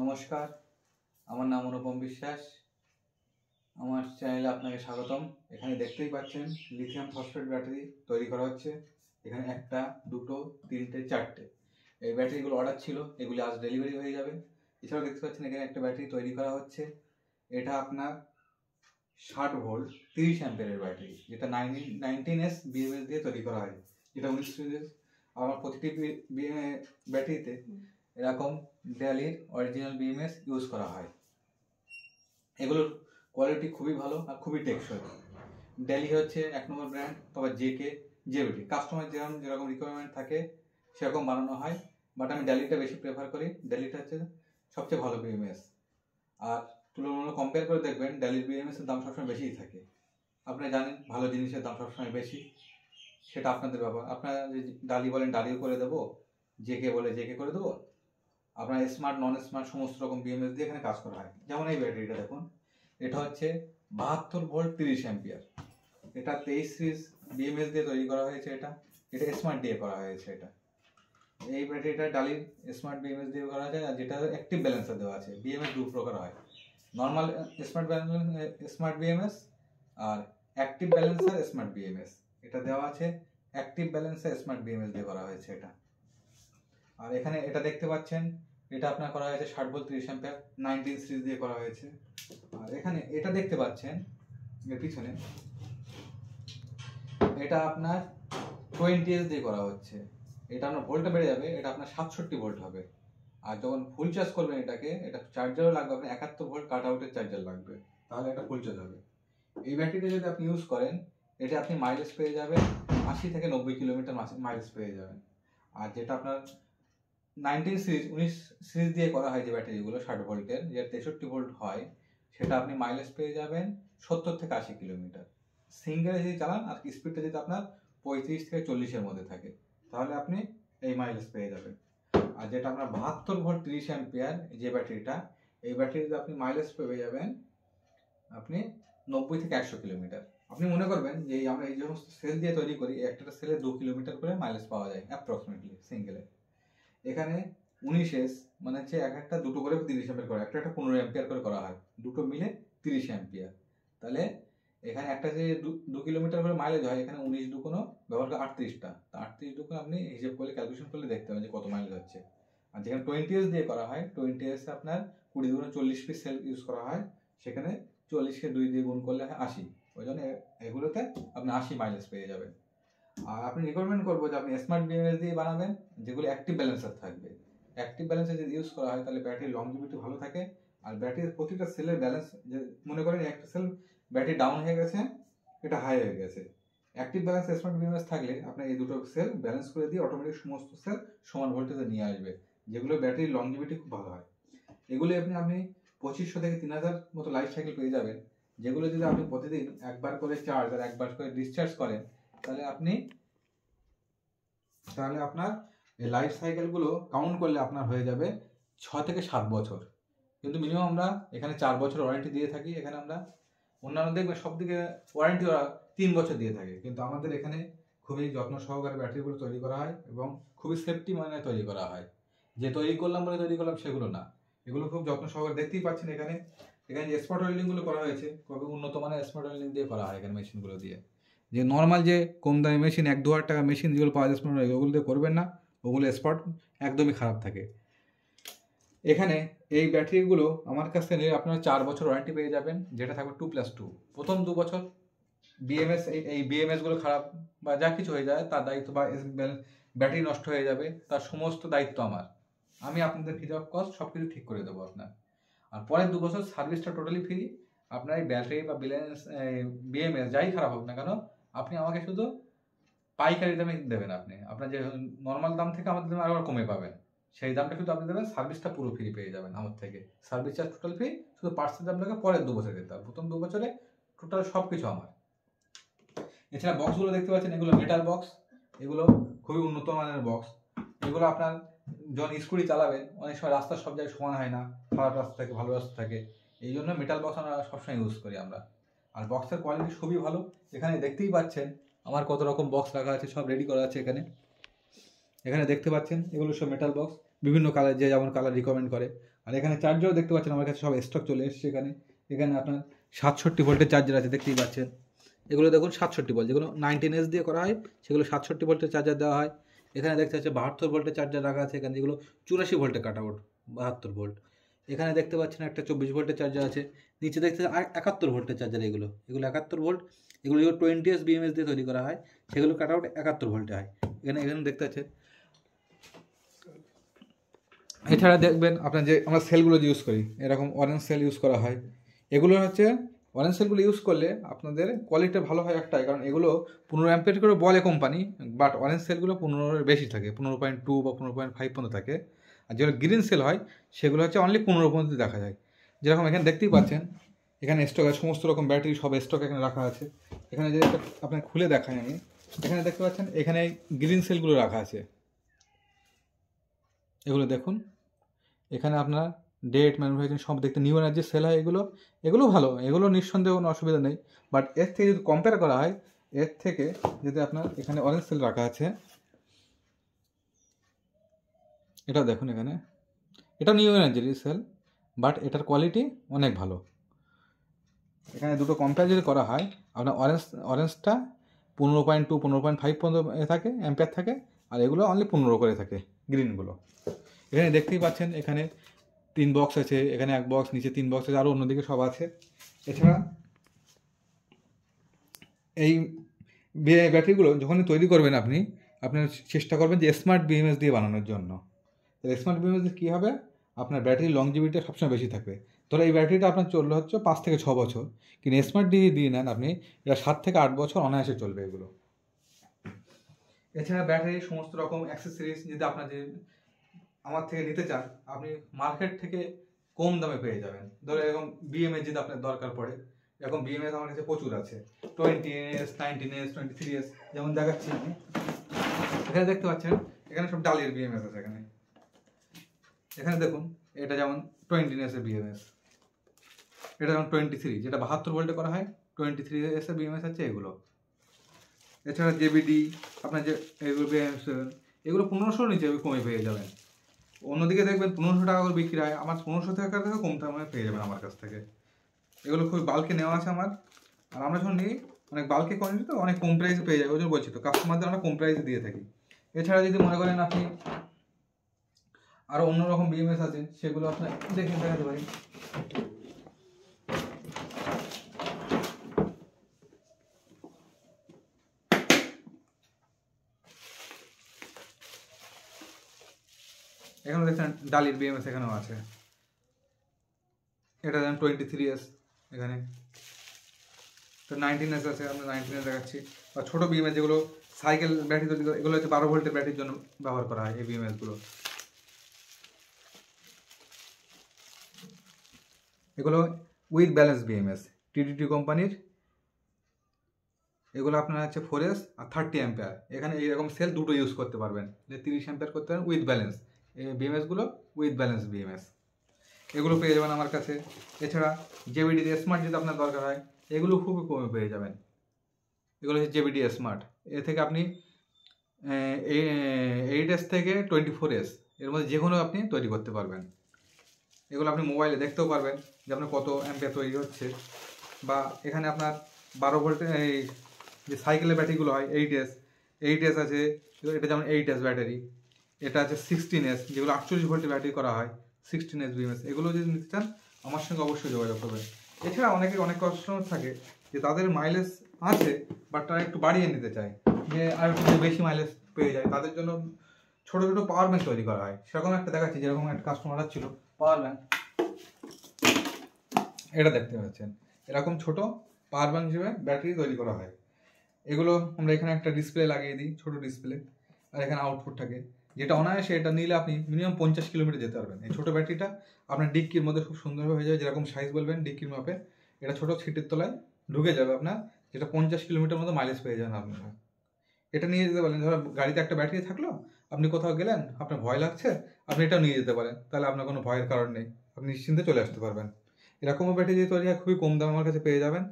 নমস্কার, আমার নাম অনুপম বিশ্বাস। আমার চ্যানেলে আপনাকে স্বাগতম। এখানে দেখতেই পাচ্ছেন লিথিয়াম ফসফেট ব্যাটারি তৈরি করা হচ্ছে। এখানে একটা, দুটো, তিনটে, চারটে এই ব্যাটারিগুলো অর্ডার ছিল, এগুলি আজ ডেলিভারি হয়ে যাবে। এছাড়াও দেখতে পাচ্ছেন এখানে একটা ব্যাটারি তৈরি করা হচ্ছে। এটা আপনার 60 ভোল্ট 30 অ্যাম্পিয়ারের ব্যাটারি, যেটা 19S BMS দিয়ে তৈরি করা হয়, যেটা 19 সিরিজ। আমার প্রতিটি ব্যাটারিতে এরকম ডেলির অরিজিনাল BMS ইউজ করা হয়। এগুলোর কোয়ালিটি খুবই ভালো আর খুবই টেকসই। ডেলি হচ্ছে 1 নম্বর ব্র্যান্ড, তবে জেকে, জেবিটি কাস্টমার যেরকম রিকোয়ারমেন্ট থাকে সেরকম বানানো হয়, বাট আমি ডেলিটা বেশি প্রেফার করি। ডেলিটা হচ্ছে সবচেয়ে ভালো BMS। আর তুলনামূলক কম্পেয়ার করে দেখবেন ডেলির BMS এর দাম সবসময় বেশিই থাকে। আপনি জানেন ভালো জিনিসের দাম সবসময় বেশি, সেটা আপনাদের ব্যাপার। আপনারা যদি ডালি বলেন ডালিও করে দেবো, জেকে বলে জেকে করে দেবো। আপনার স্মার্ট নন স্মার্ট সমস্ত রকম BMS দিয়ে এখানে কাজ করা হয়। যেমন এই ব্যাটারিটা দেখুন, এটা হচ্ছে 72 ভোল্ট 30 অ্যাম্পিয়ার। এটা 23 সিরিজ BMS দিয়ে তৈরি করা হয়েছে। এটা স্মার্ট দিয়ে করা হয়েছে। এই ব্যাটারিটা ডালির স্মার্ট BMS দিয়ে করা যায়, আর যেটা অ্যাক্টিভ ব্যালেন্সার দেওয়া আছে। BMS দু প্রকার হয়, নর্মাল স্মার্ট BMS আর অ্যাক্টিভ ব্যালেন্সার স্মার্ট BMS। এটা দেওয়া আছে অ্যাক্টিভ ব্যালেন্সার স্মার্ট BMS দিয়ে করা হয়েছে এটা। আর এখানে এটা দেখতে পাচ্ছেন, এটা আপনার করা হয়েছে 60 ভোল্ট 30 অ্যাম্পিয়ার 19 সিরিজ দিয়ে করা হয়েছে। আর এখানে এটা দেখতে পাচ্ছেন এর পিছনে, এটা আপনার 20S দিয়ে করা হচ্ছে। এটা আপনার ভোল্টটা বেড়ে যাবে, এটা আপনার 67 ভোল্ট হবে। আর যখন ফুল চার্জ করবেন এটা চার্জারও লাগবে, আপনার 71 ভোল্ট কাট আউটের চার্জার লাগবে, তাহলে এটা ফুল চার্জ হবে। এই ব্যাটারিটা যদি আপনি ইউজ করেন, এটা আপনি মাইলেজ পেয়ে যাবেন 80 থেকে 90 কিলোমিটার মাইলেজ পেয়ে যাবেন। আর যেটা আপনার 19 সিরিজ 19 সিরিজ দিয়ে করা হয় যে ব্যাটারিগুলো 60 ভোল্টের, যে 63 ভোল্ট হয়, সেটা আপনি মাইলেজ পেয়ে যাবেন 70 থেকে 80 কিলোমিটার সিঙ্গেলে যদি চালান। আর স্পিডটা যদি আপনার 35 থেকে 40-এর মধ্যে থাকে, তাহলে আপনি এই মাইলেজ পেয়ে যাবেন। আর যেটা আপনার 72 ভোল্ট 30 অ্যাম্পিয়ার যে ব্যাটারিটা, এই ব্যাটারিতে আপনি মাইলেজ পেয়ে যাবেন আপনি 90 থেকে 100 কিলোমিটার। আপনি মনে করবেন যে আমরা এই সমস্ত সেল দিয়ে তৈরি করি, একটা সেলে 2 কিলোমিটার করে মাইলেজ পাওয়া যায় অ্যাপ্রক্সিমেটলি সিঙ্গেলে। এখানে 19S মানে হচ্ছে একটা দুটো করে 30 অ্যাম্পিয়ার করে, একটা 15 অ্যাম্পিয়ার করে করা হয়, দুটো মিলে 30 অ্যাম্পিয়ার। তাহলে এখানে একটা যে 2 কিলোমিটার করে মাইলেজ হয়, এখানে 19 দুগুণ ব্যবহার করে 38টা, তা 38 দুগুণ আপনি হিসেব করলে ক্যালকুলেশন করলে দেখতে পাবেন যে কত মাইলেজ হচ্ছে। আর যেখানে 20S দিয়ে করা হয়, 20S আপনার 20 দুগুণ 40 পিস সেল ইউজ করা হয়, সেখানে 40কে 2 দিয়ে গুণ করলে হয় 80। ওই জন্য এগুলোতে আপনি 80 মাইলেজ পেয়ে যাবেন। আর আপনি রিকমেন্ড করবো যে আপনি স্মার্ট BMS দিয়ে বানাবেন, যেগুলো অ্যাক্টিভ ব্যালেন্সার থাকবে। অ্যাক্টিভ ব্যালেন্সার যদি ইউজ করা হয়, তাহলে ব্যাটারির লংজিভিটি ভালো থাকে। আর ব্যাটারির প্রতিটা সেলের ব্যালেন্স, যে মনে করেন একটা সেল ব্যাটারি ডাউন হয়ে গেছে, এটা হাই হয়ে গেছে, অ্যাক্টিভ ব্যালেন্স স্মার্ট BMS থাকলে আপনার এই দুটো সেল ব্যালেন্স করে দিয়ে অটোমেটিক সমস্ত সেল সমান ভোল্টেজে নিয়ে আসবে, যেগুলো ব্যাটারির লংজিভিটি খুব ভালো হয়। এগুলো আপনি 2500 থেকে 3000 মতো লাইফ সাইকেল পেয়ে যাবেন, যেগুলো যদি আপনি প্রতিদিন একবার করে চার্জ আর একবার করে ডিসচার্জ করেন, তাহলে আপনার এই লাইফ সাইকেলগুলো কাউন্ট করলে আপনার হয়ে যাবে 6 থেকে 7 বছর। কিন্তু মিনিমাম আমরা এখানে 4 বছর ওয়ারেন্টি দিয়ে থাকি। এখানে আমরা অন্যান্য দেখবেন সব দিকে ওয়ারেন্টি ওরা 3 বছর দিয়ে থাকে, কিন্তু আমাদের এখানে খুবই যত্ন সহকারে ব্যাটারিগুলো তৈরি করা হয় এবং খুবই সেফটি মানে তৈরি করা হয়। যে তৈরি করলাম বলে তৈরি করলাম সেগুলো না, এগুলো খুব যত্ন সহকারে। দেখতেই পাচ্ছেন এখানে যে স্পট ওয়েল্ডিংগুলো করা হয়েছে, খুবই উন্নত মানের স্পট ওয়েল্ডিং দিয়ে করা হয় এখানে মেশিনগুলো দিয়ে। যে নর্মাল যে কম দামি মেশিন 1-2 হাজার টাকা মেশিন যেগুলো পাওয়া যায় স্পট, ওগুলো দিয়ে করবেন না, ওগুলো স্পট একদমই খারাপ থাকে। এখানে এই ব্যাটারিগুলো আমার কাছ থেকে নিয়ে আপনারা 4 বছর ওয়ারেন্টি পেয়ে যাবেন, যেটা থাকবে 2+2। প্রথম 2 বছর BMS এই BMSগুলো খারাপ বা যা কিছু হয়ে যায় তার দায়িত্ব, বা ব্যাটারি নষ্ট হয়ে যাবে তার সমস্ত দায়িত্ব আমার। আমি আপনাদের ফ্রি অফ কস্ট সব কিছু ঠিক করে দেবো আপনার। আর পরের 2 বছর সার্ভিসটা টোটালি ফ্রি। আপনার এই ব্যাটারি বা BMS যাই খারাপ হোক না কেন, আপনি আমাকে শুধু পাইকারি দামে দেবেন। আপনার যে নর্মাল দাম থেকে আমাদের দামে আরও কমে পাবেন, সেই দামটা শুধু আপনি দেবেন, সার্ভিসটা পুরো ফ্রি পেয়ে যাবেন আমার থেকে। সার্ভিস চার্জ টোটাল ফ্রি, শুধু পার্সের দামটাকে পরের 2 বছর দিতে হবে। প্রথম 2 বছরে টোটাল সব কিছু আমার। এছাড়া বক্সগুলো দেখতে পাচ্ছেন, এগুলো মেটাল বক্স, এগুলো খুবই উন্নত মানের বক্স। এগুলো আপনার যখন স্কুটি চালাবেন, অনেক সময় রাস্তা সব জায়গায় সমান হয় না, খারাপ রাস্তা থাকে, ভালো রাস্তা থাকে, এই জন্য মেটাল বক্স আমরা সবসময় ইউজ করি আমরা। আর বক্সের কোয়ালিটি খুবই ভালো। এখানে দেখতেই পাচ্ছেন আমার কত রকম বক্স রাখা আছে, সব রেডি করা আছে এখানে দেখতে পাচ্ছেন। এগুলো সব মেটাল বক্স, বিভিন্ন কালার, যে যেমন কালার রিকমেন্ড করে। আর এখানে চার্জারও দেখতে পাচ্ছেন আমার কাছে সব স্টক চলে এসছে। এখানে আপনার 67 ভোল্টের চার্জার আছে, দেখতেই পাচ্ছেন। এগুলো দেখুন 67 ভোল্ট, যেগুলো 19S দিয়ে করা হয় সেগুলো 67 ভোল্টের চার্জার দেওয়া হয়। এখানে দেখতে পাচ্ছেন 72 ভোল্টের চার্জার রাখা আছে, এখানে যেগুলো 84 ভোল্টে কাট আউট, 72 ভোল্ট। এখানে দেখতে পাচ্ছেন একটা 24 ভোল্টের চার্জার আছে। নিচে দেখতে 71 ভোল্টের চার্জার, এগুলো 71 ভোল্ট। এগুলো 20S BMS দিয়ে তৈরি করা হয়, সেগুলো কাট আউট 71 ভোল্টে হয়। এখানে দেখতে পাচ্ছেন। এছাড়া দেখবেন আপনার যে আমরা সেলগুলো ইউজ করি, এরকম অরেঞ্জ সেল ইউজ করা হয়। এগুলো হচ্ছে অরেঞ্জ সেলগুলো ইউজ করলে আপনাদের কোয়ালিটি ভালো হয় একটাই, কারণ এগুলো 15 অ্যাম্পিয়ার করে বলে কোম্পানি, বাট অরেঞ্জ সেলগুলো 15 বেশি থাকে, 15.2 বা 15.5 পর্যন্ত থাকে। আর যেগুলো গ্রিন সেল হয় সেগুলো হচ্ছে অনলি 15 পর্যন্ত দেখা যায়। যেরকম এখানে দেখতেই পাচ্ছেন, এখানে স্টক আছে, সমস্ত রকম ব্যাটারি সব স্টক এখানে রাখা আছে। এখানে যে আপনাকে খুলে দেখাই আমি, এখানে দেখতে পাচ্ছেন এখানে গ্রিন সেলগুলো রাখা আছে। এগুলো দেখুন, এখানে আপনার ডেট ম্যানুফ্যাকচারিং সব দেখতে নিউ এনার্জি সেল হয়। এগুলো ভালো, এগুলো নিঃসন্দেহে কোনো অসুবিধা নেই। বাট এর থেকে যদি কম্পেয়ার করা হয়, এর থেকে যদি আপনার এখানে অরেঞ্জ সেল রাখা আছে, এটা দেখুন, এটা নিউ এনার্জির সেল, বাট এটার কোয়ালিটি অনেক ভালো। এখানে দুটো কম্পেয়ার যদি করা হয়, আপনার অরেঞ্জটা 15.2 15.5 পর্যন্ত থাকে, অ্যাম্পিয়ার থাকে, আর এগুলো অনলি 15 করে থাকে গ্রিনগুলো। এখানে দেখতেই পাচ্ছেন, এখানে 3 বক্স আছে, এখানে 1 বক্স, নিচে 3 বক্স আছে, আরও অন্যদিকে সব আছে। এছাড়া এই ব্যাটারিগুলো যখনই তৈরি করবেন আপনার চেষ্টা করবেন যে স্মার্ট BMS দিয়ে বানানোর জন্য। স্মার্ট BMS দিয়ে কী হবে, আপনার ব্যাটারির লংজিভিটি সবসময় বেশি থাকবে। ধরো এই ব্যাটারিটা আপনার চললে হচ্ছে 5 থেকে 6 বছর, কিন্তু স্মার্ট দিয়ে নেন আপনি, এটা 7 থেকে 8 বছর অনায়াসে চলবে এগুলো। এছাড়া ব্যাটারির সমস্ত রকম অ্যাক্সেসরিজ যদি আমার থেকে নিতে চান, আপনি মার্কেট থেকে কম দামে পেয়ে যাবেন। ধরো এরকম BMS যদি আপনার দরকার পড়ে, এরকম BMS আমার কাছে প্রচুর আছে, 20S 19S 23S, যেমন দেখাচ্ছি আমি। এখানে দেখতে পাচ্ছেন, এখানে সব ডালের BMS আছে। এখানে দেখুন, এটা যেমন 20S এর BMS, এটা যেমন 23, যেটা 72 ভোল্টে করা হয়, 23S এর BMS আছে এগুলো। এছাড়া JBD আপনার যে এগুলো BMS, এগুলো 1500 নিচে কমে পেয়ে যাবেন। অন্যদিকে দেখবেন 1500 টাকা করে বিক্রি হয়, আমার 1500 টাকা থেকে কম দামে পেয়ে যাবেন আমার কাছ থেকে। এগুলো খুবই বাল্কে নেওয়া আছে আমার, আর আমরা যখন নিই অনেক বাল্কে কোয়ান্টিটি, তো অনেক কম প্রাইসে পেয়ে যাবে, ওই জন্য বলছি তো কাস্টমারদের আমরা কম প্রাইসে দিয়ে থাকি। এছাড়া যদি মনে করেন আপনি আরও অন্যরকম BMS আছে, সেগুলো আপনার দেখাতে পারি। এখানে দেখছেন ডালির BMS এখানেও আছে, এটা যেমন 23S, এখানে তো 19S আছে, আমরা 19S দেখাচ্ছি। বা ছোটো BMS যেগুলো সাইকেল ব্যাটারি তৈরি করে, এগুলো হচ্ছে 12 ভোল্টের ব্যাটারির জন্য ব্যবহার করা হয় এই BMSগুলো। এগুলো উইথ ব্যালেন্স BMS, TDT কোম্পানির। এগুলো আপনার হচ্ছে 4S আর 30 অ্যাম্পিয়ার। এখানে এইরকম সেল দুটো ইউজ করতে পারবেন, যে 30 অ্যাম্পিয়ার করতে পারেন উইথ ব্যালেন্স। এই BMSগুলো উইথ ব্যালেন্স BMS, এগুলো পেয়ে যাবেন আমার কাছে। এছাড়া JBD স্মার্ট যদি আপনার দরকার হয়, এগুলো খুবই কমে পেয়ে যাবেন। এগুলো হচ্ছে JBD স্মার্ট, এ থেকে আপনি 8S থেকে 24S এর মধ্যে যে কোনো আপনি তৈরি করতে পারবেন। এগুলো আপনি মোবাইলে দেখতেও পারবেন যে আপনার কত অ্যাম্পিয়ার তৈরি হচ্ছে। বা এখানে আপনার 12 ভোল্টের এই যে সাইকেলের ব্যাটারিগুলো হয়, 8S আছে, এটা যেমন 8S ব্যাটারি। এটা আছে 16S, যেগুলো 48 ভোল্টের ব্যাটারি করা হয়, 16S BMS। এগুলো যদি নিতে চান আমার সঙ্গে অবশ্যই যোগাযোগ করবেন। এছাড়া অনেক কাস্টমার থাকে যে তাদের মাইলেজ আছে, বাট তারা একটু বাড়িয়ে নিতে চায়, যে আর একটু বেশি মাইলেজ পেয়ে যায়, তাদের জন্য ছোটো ছোটো পাওয়ার ব্যাংক তৈরি করা হয়। সেরকম একটা দেখাচ্ছি, যেরকম একটা কাস্টমার ছিল পাওয়ার ব্যাংক, এটা দেখতে পাচ্ছেন, এরকম ছোট পাওয়ার ব্যাংক হিসেবে ব্যাটারি তৈরি করা হয়। এগুলো আমরা এখানে একটা ডিসপ্লে লাগিয়ে দিই, ছোট ডিসপ্লে, আর এখানে আউটপুট থাকে, যেটা অনায়াসে এটা নিলে আপনি মিনিমাম 50 কিলোমিটার যেতে পারবেন। এই ছোটো ব্যাটারিটা আপনার ডিক্কির মধ্যে খুব সুন্দরভাবে হয়ে যাবে, যেরকম সাইজ বলবেন ডিক্কির মাপে, এটা ছোটো সিটের তলায় ঢুকে যাবে আপনার, যেটা 50 কিলোমিটার মতো মাইলেজ পেয়ে যাবেন আপনারা। এটা নিয়ে যেতে পারেন, ধরো গাড়িতে একটা ব্যাটারি থাকলো, আপনি কোথাও গেলেন, আপনার ভয় লাগছে, আপনি এটাও নিয়ে যেতে পারেন, তাহলে আপনার কোনো ভয়ের কারণ নেই, আপনি নিশ্চিন্তে চলে আসতে পারবেন। এরকমও ব্যাটারি দিয়ে তৈরি হয়, খুবই কম দামে আমার কাছে পেয়ে যাবেন।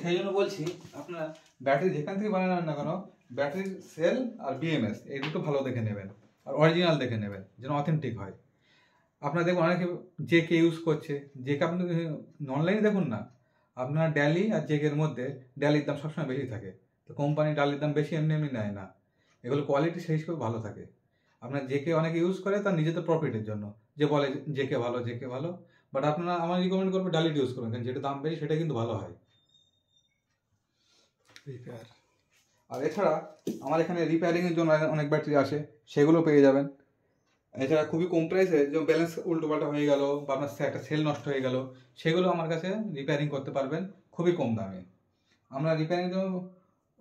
সেই জন্য বলছি, আপনার ব্যাটারি যেখান থেকে বানানো না কেন, ব্যাটারির সেল আর BMS এই দুটো ভালো দেখে নেবেন। আর অরিজিনাল দেখে নেবেন, যেন অথেন্টিক হয়। আপনারা দেখুন অনেকে জেকে ইউজ করছে, জেকে আপনি অনলাইনে দেখুন না, আপনার ড্যালি আর জেকের মধ্যে ড্যালির দাম সবসময় বেশি থাকে, তো কোম্পানি ডালির দাম বেশি এমনি এমনি নেয় না, এগুলো কোয়ালিটি সেই হিসেবে ভালো থাকে। আপনার জেকে অনেকে ইউজ করে তার নিজেদের প্রফিটের জন্য, যে বলে জেকে ভালো জেকে ভালো, বাট আপনারা আমার রিকমেন্ড করবো ডালিট ইউজ করবেন, কারণ যেটা দাম বেশি সেটা কিন্তু ভালো হয়। রিপেয়ার। আর এছাড়া আমার এখানে রিপেয়ারিংয়ের জন্য অনেক ব্যাটারি আসে, সেগুলো পেয়ে যাবেন। এছাড়া খুবই কম প্রাইসে, যেমন ব্যালেন্স উল্টোপাল্টা হয়ে গেল বা আপনার একটা সেল নষ্ট হয়ে গেল, সেগুলো আমার কাছে রিপেয়ারিং করতে পারবেন খুবই কম দামে। আমরা রিপেয়ারিংয়ের জন্য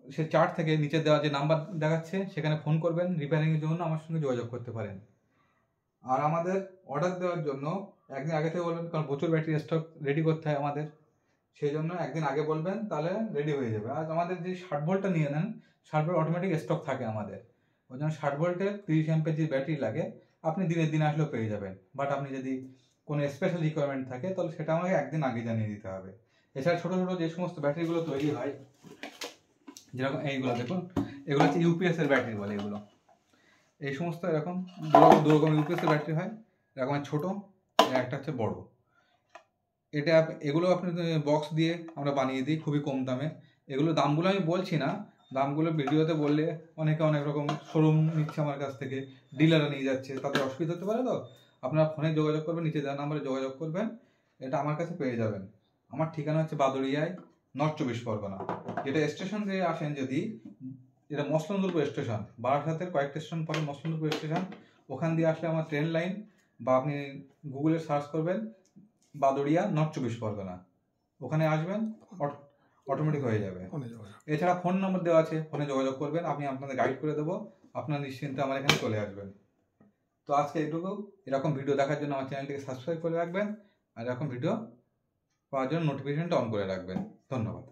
সে চার্ট থেকে নিচে দেওয়া যে নাম্বার দেখাচ্ছে সেখানে ফোন করবেন, রিপেয়ারিংয়ের জন্য আমার সঙ্গে যোগাযোগ করতে পারেন। আর আমাদের অর্ডার দেওয়ার জন্য একদিন আগে থেকে বলবেন, কারণ প্রচুর ব্যাটারি স্টক রেডি করতে হয় আমাদের, সেই জন্য একদিন আগে বলবেন, তাহলে রেডি হয়ে যাবে। আর আমাদের যে 60 ভোল্টটা নিয়ে নেন, 60 ভোল্ট অটোমেটিক স্টক থাকে আমাদের, ওই জন্য 60 ভোল্টের 30 অ্যাম্পের যে ব্যাটারি লাগে আপনি দিনের দিন আসলেও পেয়ে যাবেন। বাট আপনি যদি কোনো স্পেশাল রিকোয়ারমেন্ট থাকে তাহলে সেটা আমাকে একদিন আগে জানিয়ে দিতে হবে। এছাড়া ছোটো ছোটো যে সমস্ত ব্যাটারিগুলো তৈরি হয়, যেরকম এইগুলো দেখুন, এগুলো হচ্ছে ইউপিএস এর ব্যাটারি বলে এগুলো। এই সমস্ত এরকম দু রকম ইউপিএস এর ব্যাটারি হয়, এরকম ছোটো, একটা হচ্ছে বড়। এটা এগুলো আপনি বক্স দিয়ে আমরা বানিয়ে দিই খুবই কম দামে। এগুলো দামগুলো আমি বলছি না, দামগুলো ভিডিওতে বললে অনেকে অনেক রকম শোরুম নিচ্ছে আমার কাছ থেকে, ডিলাররা নিয়ে যাচ্ছে, তাতে অসুবিধা হতে পারে। তো আপনারা ফোনে যোগাযোগ করবেন, নিচে দেওয়া নাম্বারে যোগাযোগ করবেন, এটা আমার কাছে পেয়ে যাবেন। আমার ঠিকানা হচ্ছে বাদুড়িয়ায়, নর্থ 24 পরগনা। যেটা স্টেশন দিয়ে আসেন, যদি এটা মসলন্দপুর স্টেশন, বারাসাতের কয়েকটা স্টেশন পরে মসলন্দপুর স্টেশন, ওখান দিয়ে আসলে আমার ট্রেন লাইন, বা আপনি গুগলে সার্চ করবেন বাদুড়িয়া, নর্থ 24 পরগনা, ওখানে আসবেন, অটোমেটিক হয়ে যাবে। এছাড়া ফোন নম্বর দেওয়া আছে, ফোনে যোগাযোগ করবেন, আমি আপনাদের গাইড করে দেবো, আপনার নিশ্চিন্তে আমার এখানে চলে আসবেন। তো আজকে এইটুকু। এরকম ভিডিও দেখার জন্য আমার চ্যানেলটিকে সাবস্ক্রাইব করে রাখবেন, আর এরকম ভিডিও পাওয়ার জন্য নোটিফিকেশনটা অন করে রাখবেন। ধন্যবাদ।